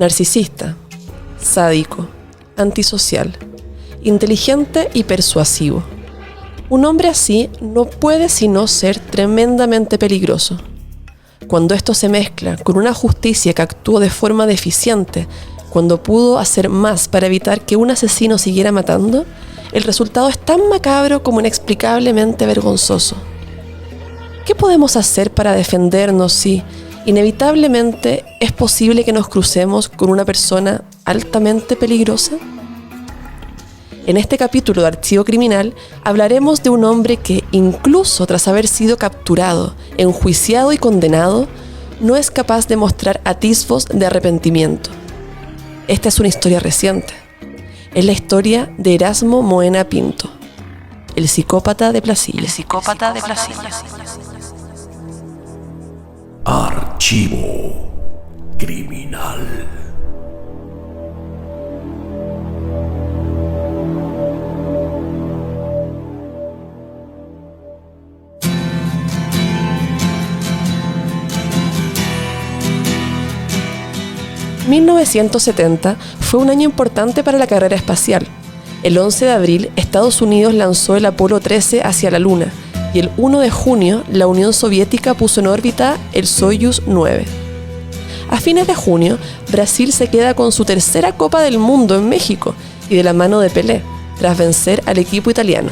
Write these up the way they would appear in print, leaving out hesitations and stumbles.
narcisista, sádico, antisocial, inteligente y persuasivo. Un hombre así no puede sino ser tremendamente peligroso. Cuando esto se mezcla con una justicia que actuó de forma deficiente, cuando pudo hacer más para evitar que un asesino siguiera matando, el resultado es tan macabro como inexplicablemente vergonzoso. ¿Qué podemos hacer para defendernos si, inevitablemente, es posible que nos crucemos con una persona altamente peligrosa? En este capítulo de Archivo Criminal hablaremos de un hombre que, incluso tras haber sido capturado, enjuiciado y condenado, no es capaz de mostrar atisbos de arrepentimiento. Esta es una historia reciente. Es la historia de Erasmo Moena Pinto, el psicópata de Placilla. Archivo Criminal. ...1970 fue un año importante para la carrera espacial. El 11 de abril, Estados Unidos lanzó el Apolo 13 hacia la Luna, y el 1 de junio, la Unión Soviética puso en órbita el Soyuz 9. A fines de junio, Brasil se queda con su tercera Copa del Mundo en México, y de la mano de Pelé, tras vencer al equipo italiano.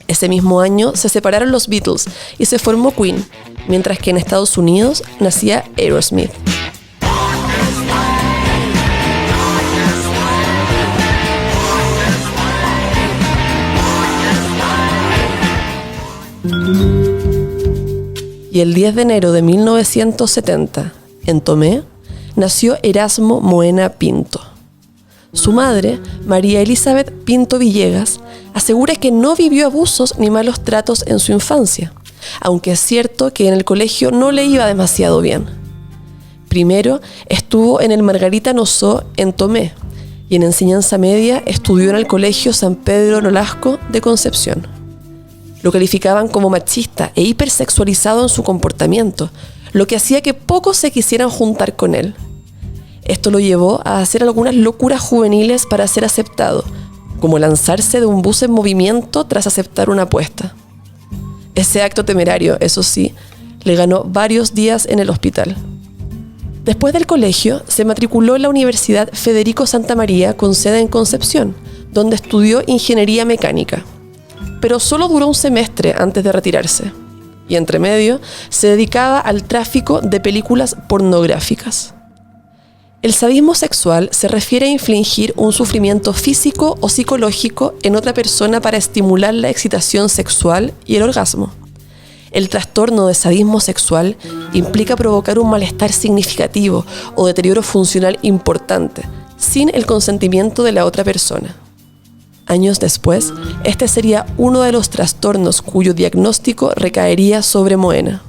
Ese mismo año se separaron los Beatles y se formó Queen, mientras que en Estados Unidos nacía Aerosmith. Y el 10 de enero de 1970, en Tomé, nació Erasmo Moena Pinto. Su madre, María Elizabeth Pinto Villegas, asegura que no vivió abusos ni malos tratos en su infancia, aunque es cierto que en el colegio no le iba demasiado bien. Primero estuvo en el Margarita Nosó en Tomé y en enseñanza media estudió en el Colegio San Pedro Nolasco de Concepción. Lo calificaban como machista e hipersexualizado en su comportamiento, lo que hacía que pocos se quisieran juntar con él. Esto lo llevó a hacer algunas locuras juveniles para ser aceptado, como lanzarse de un bus en movimiento tras aceptar una apuesta. Ese acto temerario, eso sí, le ganó varios días en el hospital. Después del colegio, se matriculó en la Universidad Federico Santa María con sede en Concepción, donde estudió ingeniería mecánica. Pero solo duró un semestre antes de retirarse, y entre medio se dedicaba al tráfico de películas pornográficas. El sadismo sexual se refiere a infligir un sufrimiento físico o psicológico en otra persona para estimular la excitación sexual y el orgasmo. El trastorno de sadismo sexual implica provocar un malestar significativo o deterioro funcional importante, sin el consentimiento de la otra persona. Años después, este sería uno de los trastornos cuyo diagnóstico recaería sobre Moena.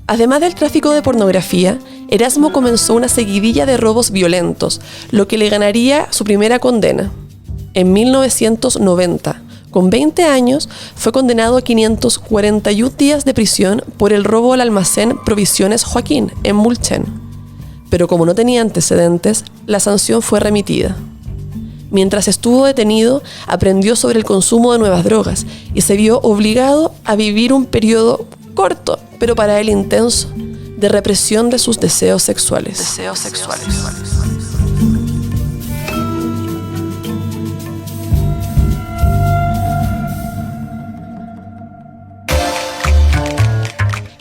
Además del tráfico de pornografía, Erasmo comenzó una seguidilla de robos violentos, lo que le ganaría su primera condena. En 1990, con 20 años, fue condenado a 541 días de prisión por el robo al almacén Provisiones Joaquín, en Mulchen. Pero como no tenía antecedentes, la sanción fue remitida. Mientras estuvo detenido, aprendió sobre el consumo de nuevas drogas y se vio obligado a vivir un periodo corto, pero para él intenso, de represión de sus deseos sexuales.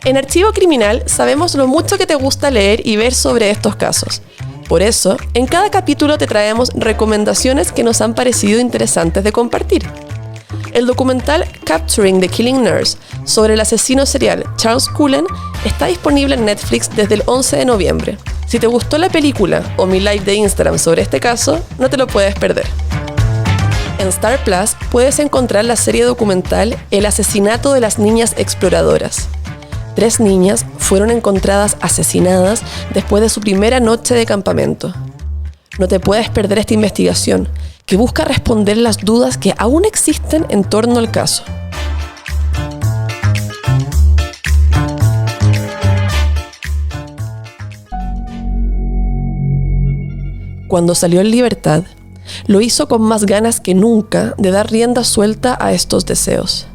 En Archivo Criminal sabemos lo mucho que te gusta leer y ver sobre estos casos. Por eso, en cada capítulo te traemos recomendaciones que nos han parecido interesantes de compartir. El documental Capturing the Killing Nurse sobre el asesino serial Charles Cullen está disponible en Netflix desde el 11 de noviembre. Si te gustó la película o mi live de Instagram sobre este caso, no te lo puedes perder. En Star Plus puedes encontrar la serie documental El asesinato de las niñas exploradoras. 3 niñas fueron encontradas asesinadas después de su primera noche de campamento. No te puedes perder esta investigación, que busca responder las dudas que aún existen en torno al caso. Cuando salió en libertad, lo hizo con más ganas que nunca de dar rienda suelta a estos deseos.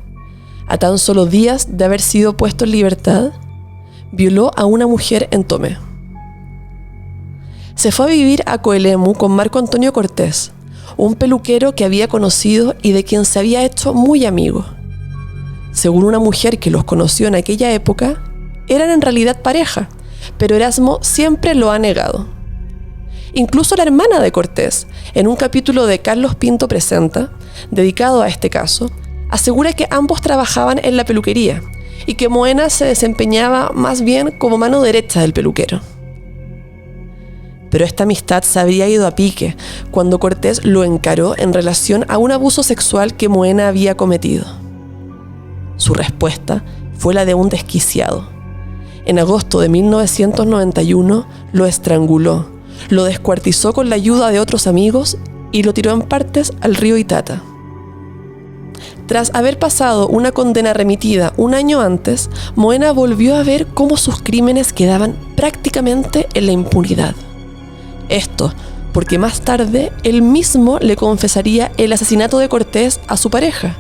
A tan solo días de haber sido puesto en libertad, violó a una mujer en Tomé. Se fue a vivir a Coelemu con Marco Antonio Cortés, un peluquero que había conocido y de quien se había hecho muy amigo. Según una mujer que los conoció en aquella época, eran en realidad pareja, pero Erasmo siempre lo ha negado. Incluso la hermana de Cortés, en un capítulo de Carlos Pinto Presenta, dedicado a este caso, asegura que ambos trabajaban en la peluquería y que Moena se desempeñaba más bien como mano derecha del peluquero. Pero esta amistad se había ido a pique cuando Cortés lo encaró en relación a un abuso sexual que Moena había cometido. Su respuesta fue la de un desquiciado. En agosto de 1991 lo estranguló, lo descuartizó con la ayuda de otros amigos y lo tiró en partes al río Itata. Tras haber pasado una condena remitida un año antes, Moena volvió a ver cómo sus crímenes quedaban prácticamente en la impunidad. Esto porque más tarde él mismo le confesaría el asesinato de Cortés a su pareja,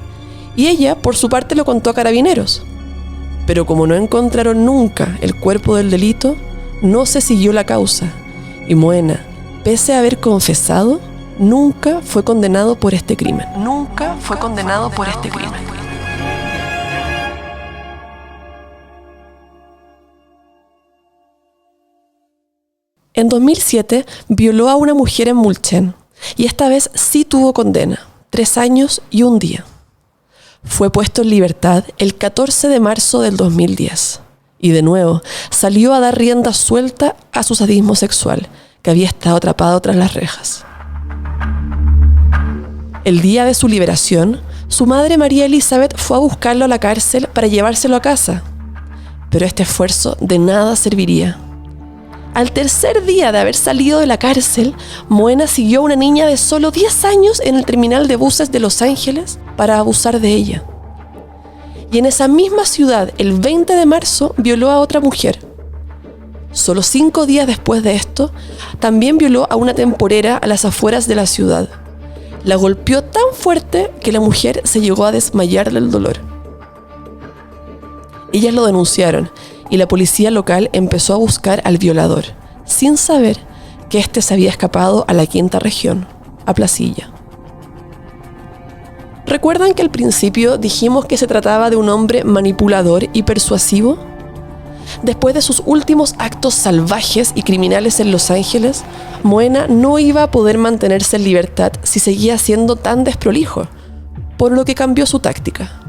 y ella por su parte lo contó a Carabineros. Pero como no encontraron nunca el cuerpo del delito, no se siguió la causa, y Moena, pese a haber confesado, nunca fue condenado por este crimen. En 2007 violó a una mujer en Mulchen, y esta vez sí tuvo condena, 3 años y 1 día. Fue puesto en libertad el 14 de marzo del 2010, y de nuevo salió a dar rienda suelta a su sadismo sexual, que había estado atrapado tras las rejas. El día de su liberación, su madre María Elizabeth fue a buscarlo a la cárcel para llevárselo a casa, pero este esfuerzo de nada serviría. Al tercer día de haber salido de la cárcel, Moena siguió a una niña de solo 10 años en el terminal de buses de Los Ángeles para abusar de ella. Y en esa misma ciudad, el 20 de marzo, violó a otra mujer. Solo 5 días después de esto, también violó a una temporera a las afueras de la ciudad. La golpeó tan fuerte que la mujer se llegó a desmayar del dolor. Ellas lo denunciaron y la policía local empezó a buscar al violador, sin saber que éste se había escapado a la quinta región, a Placilla. ¿Recuerdan que al principio dijimos que se trataba de un hombre manipulador y persuasivo? Después de sus últimos actos salvajes y criminales en Los Ángeles, Moena no iba a poder mantenerse en libertad si seguía siendo tan desprolijo, por lo que cambió su táctica.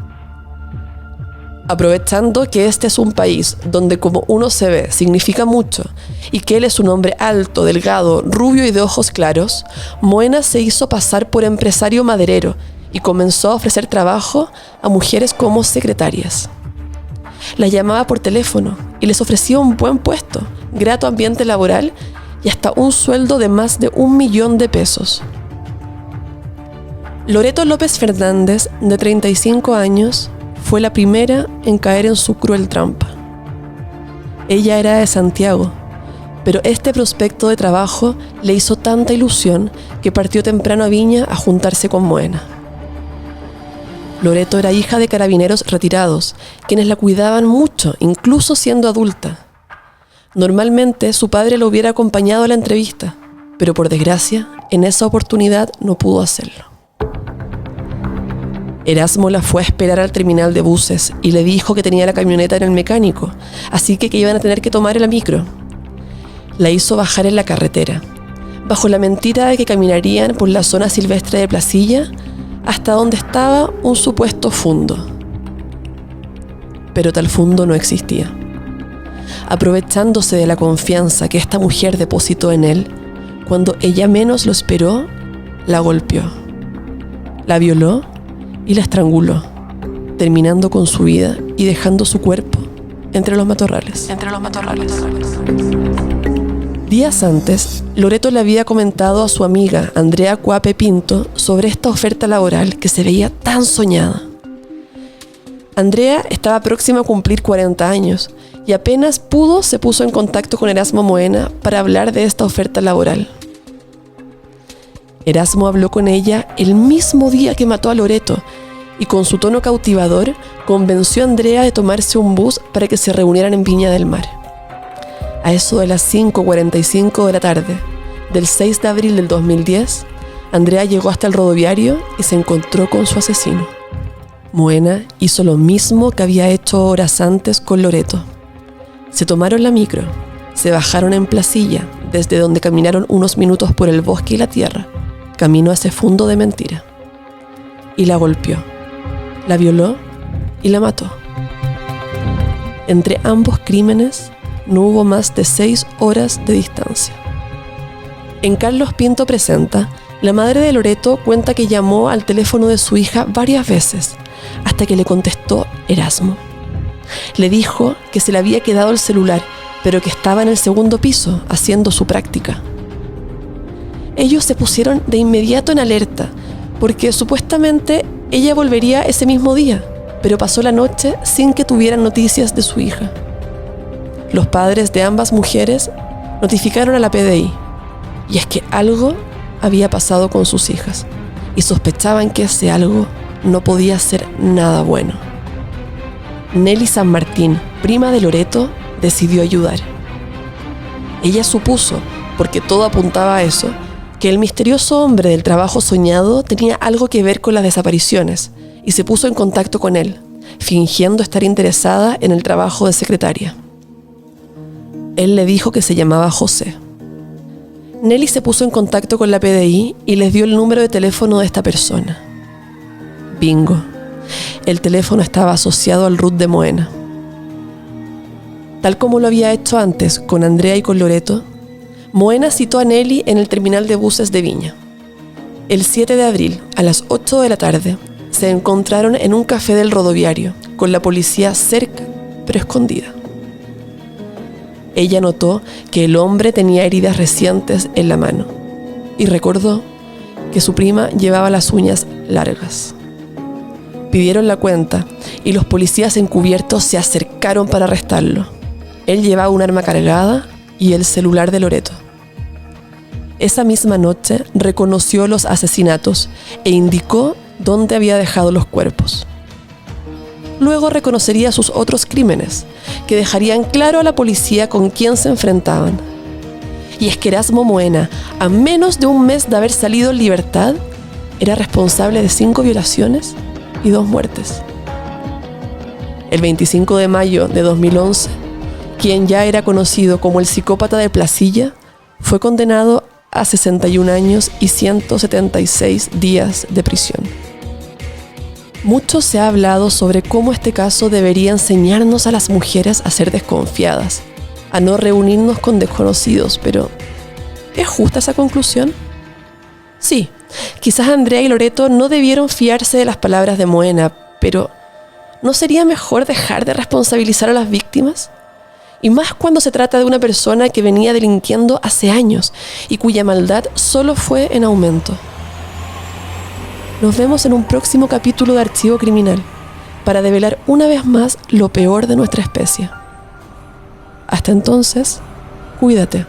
Aprovechando que este es un país donde como uno se ve significa mucho y que él es un hombre alto, delgado, rubio y de ojos claros, Moena se hizo pasar por empresario maderero y comenzó a ofrecer trabajo a mujeres como secretarias. Las llamaba por teléfono y les ofrecía un buen puesto, grato ambiente laboral y hasta un sueldo de más de 1 millón de pesos. Loreto López Fernández, de 35 años, fue la primera en caer en su cruel trampa. Ella era de Santiago, pero este prospecto de trabajo le hizo tanta ilusión que partió temprano a Viña a juntarse con Moena. Loreto era hija de carabineros retirados, quienes la cuidaban mucho, incluso siendo adulta. Normalmente su padre lo hubiera acompañado a la entrevista, pero por desgracia, en esa oportunidad no pudo hacerlo. Erasmo la fue a esperar al terminal de buses y le dijo que tenía la camioneta en el mecánico, así que iban a tener que tomar el micro. La hizo bajar en la carretera, bajo la mentira de que caminarían por la zona silvestre de Placilla hasta donde estaba un supuesto fundo. Pero tal fundo no existía. Aprovechándose de la confianza que esta mujer depositó en él, cuando ella menos lo esperó, la golpeó, la violó y la estranguló, terminando con su vida y dejando su cuerpo entre los matorrales. Días antes, Loreto le había comentado a su amiga Andrea Cuape Pinto sobre esta oferta laboral que se veía tan soñada. Andrea estaba próxima a cumplir 40 años y apenas pudo se puso en contacto con Erasmo Moena para hablar de esta oferta laboral. Erasmo habló con ella el mismo día que mató a Loreto y con su tono cautivador convenció a Andrea de tomarse un bus para que se reunieran en Viña del Mar. A eso de las 5:45 de la tarde del 6 de abril del 2010, Andrea llegó hasta el rodoviario y se encontró con su asesino. Moena hizo lo mismo que había hecho horas antes con Loreto. Se tomaron la micro, se bajaron en Placilla, desde donde caminaron unos minutos por el bosque y la tierra, camino a ese fondo de mentira. Y la golpeó, la violó y la mató. Entre ambos crímenes no hubo más de 6 horas de distancia. En Carlos Pinto Presenta, la madre de Loreto cuenta que llamó al teléfono de su hija varias veces, hasta que le contestó Erasmo. Le dijo que se le había quedado el celular, pero que estaba en el segundo piso, haciendo su práctica. Ellos se pusieron de inmediato en alerta, porque supuestamente ella volvería ese mismo día, pero pasó la noche sin que tuvieran noticias de su hija. Los padres de ambas mujeres notificaron a la PDI, y es que algo había pasado con sus hijas, y sospechaban que ese algo no podía ser nada bueno. Nelly San Martín, prima de Loreto, decidió ayudar. Ella supuso, porque todo apuntaba a eso, que el misterioso hombre del trabajo soñado tenía algo que ver con las desapariciones, y se puso en contacto con él, fingiendo estar interesada en el trabajo de secretaria. Él le dijo que se llamaba José. Nelly se puso en contacto con la PDI y les dio el número de teléfono de esta persona. Bingo. El teléfono estaba asociado al RUT de Moena. Tal como lo había hecho antes con Andrea y con Loreto, Moena citó a Nelly en el terminal de buses de Viña. El 7 de abril, a las 8 de la tarde, se encontraron en un café del rodoviario, con la policía cerca, pero escondida. Ella notó que el hombre tenía heridas recientes en la mano y recordó que su prima llevaba las uñas largas. Pidieron la cuenta y los policías encubiertos se acercaron para arrestarlo. Él llevaba un arma cargada y el celular de Loreto. Esa misma noche reconoció los asesinatos e indicó dónde había dejado los cuerpos. Luego reconocería sus otros crímenes, que dejarían claro a la policía con quién se enfrentaban. Y es que Erasmo Moena, a menos de un mes de haber salido en libertad, era responsable de 5 violaciones y 2 muertes. El 25 de mayo de 2011, quien ya era conocido como el psicópata de Placilla, fue condenado a 61 años y 176 días de prisión. Mucho se ha hablado sobre cómo este caso debería enseñarnos a las mujeres a ser desconfiadas, a no reunirnos con desconocidos, pero ¿es justa esa conclusión? Sí, quizás Andrea y Loreto no debieron fiarse de las palabras de Moena, pero ¿no sería mejor dejar de responsabilizar a las víctimas? Y más cuando se trata de una persona que venía delinquiendo hace años y cuya maldad solo fue en aumento. Nos vemos en un próximo capítulo de Archivo Criminal para develar una vez más lo peor de nuestra especie. Hasta entonces, cuídate.